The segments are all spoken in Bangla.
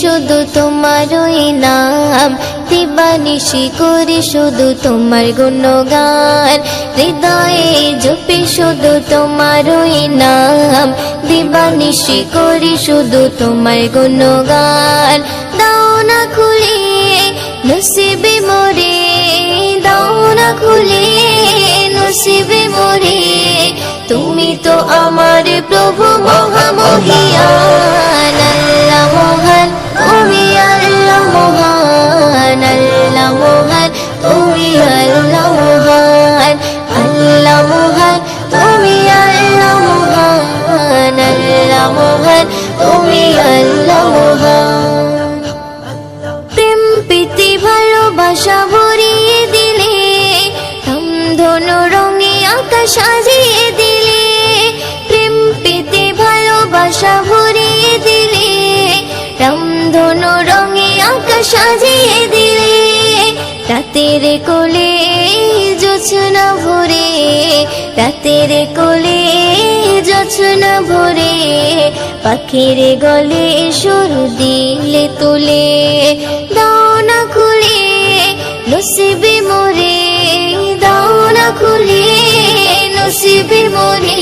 শুধু তোমারই নাম, দিবানিশি করি শুধু তোমার গুণগান। হৃদয়ে জপি শুধু তোমারই নাম, দিবানিশি করি শুধু তোমার গুণগান। দাও না খুলে নসিবে মোরে, দাও না খুলে নসিবে মোরে, তুমি তো আমার প্রভু মহামহিয়ান। আল্লাহ মহান, তুমি আল্লাহ মহান, আল্লাহ মহান, তুমি আল্লাহ মহান, আল্লাহ মহান, তুমি আল্লাহ মহান, আল্লাহ মহান, তুমি আল্লাহ মহান। প্রেম প্রীতি ভালোবাসা ভরিয়ে দিলে, ধনু রঙে আকাশ সাজিয়ে দিলে, প্রেম প্রীতি ভালোবাসা ভরিয়ে দিলে, রামধনু রঙে আকাশ সাজিয়ে দিলে। রাতের কোলে জোছনা ভরে, রাতের কোলে জোছনা ভরে, পাখির গলে সুর দিলে তুলে। দাও না খুলে নসিবে মোরে, দাও না খুলে নসিবে মোরে,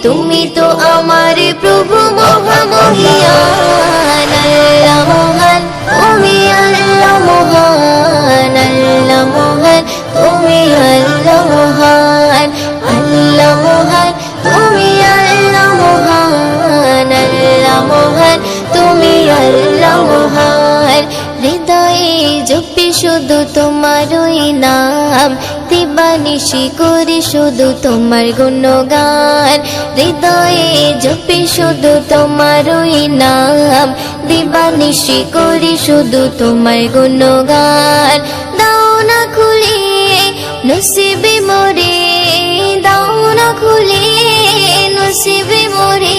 তুমি তো আমার প্রভু মহামহিয়ান। আল্লাহ মহান, তুমি আল্লাহ মহান, আল্লাহ মহান, তুমি আল্লাহ মহান, আল্লাহ মহান, তুমি আল্লাহ মহান, আল্লাহ মহান, তুমি আল্লাহ মহান। হৃদয়ে জপি শুধু তোমারই নাম, দিবানিশি করি শুধু তোমার গুণগান। হৃদয়ে জপি শুধু তোমারই নাম, দিবানিশি করি শুধু তোমার গুণগান। দাও না খুলে নসিবে মোরে, দাও না খুলে নসিবে মোরে,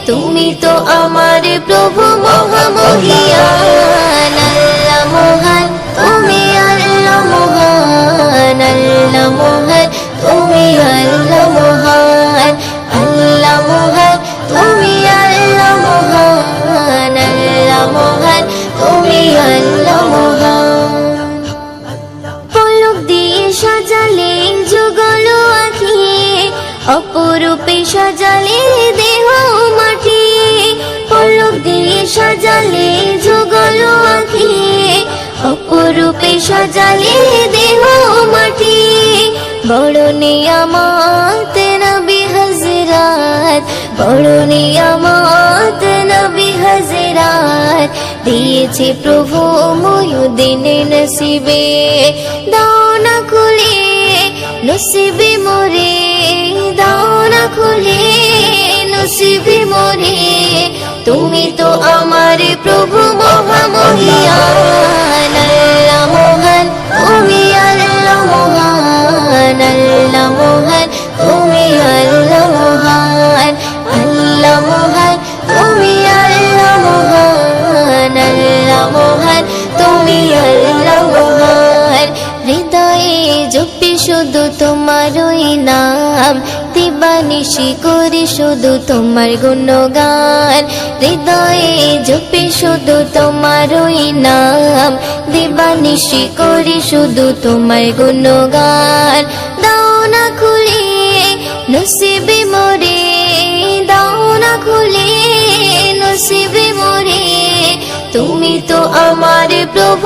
তুমি তো আমার প্রভু মহামহিয়ান। আল্লাহ মহান, তুমি আল্লাহ মহান, আল্লাহ মহান, তুমি আল্লাহ মহান, আল্লাহ মহান, তুমি আল্লাহ মহান, আল্লাহ মহান, তুমি আল্লাহ মহান। পলক দিয়ে সাজালে যুগল আঁখি, অপরূপে সাজালে দেহ মাটি। পলক দিয়ে সাজালে যুগল আঁখি, অপরূপে সাজালে দেহ মাটি। বড় নিয়ামত নবী হযরত, বড় নিয়ামত নবী হযরত, দিয়েছে প্রভু মুয়ুদ্দিন নসিবে। দাও না খুলে নসিবে মোরে, দাও না খুলে নসিবে মোরে, তুমি তো আমার প্রভু মহামহিয়ান। আল্লাহ মহান, তুমি আল্লাহ মহান, আল্লাহ মহান, তুমি আল্লাহ মহান, আল্লাহ মহান, তুমি আল্লাহ মহান, আল্লাহ মহান, তুমি আল্লাহ মহান। হৃদয়ে জপি শুধু তোমারই নাম, দিবানিশি করি শুধু তোমার গুণগান। হৃদয়ে জপি শুধু তোমারই নাম, দিবানিশি করি শুধু তোমার গুণগান। দাও না খুলে নসিবে মোরে, দাও না খুলে নসিবে মোরে, তুমি তো আমার প্রভু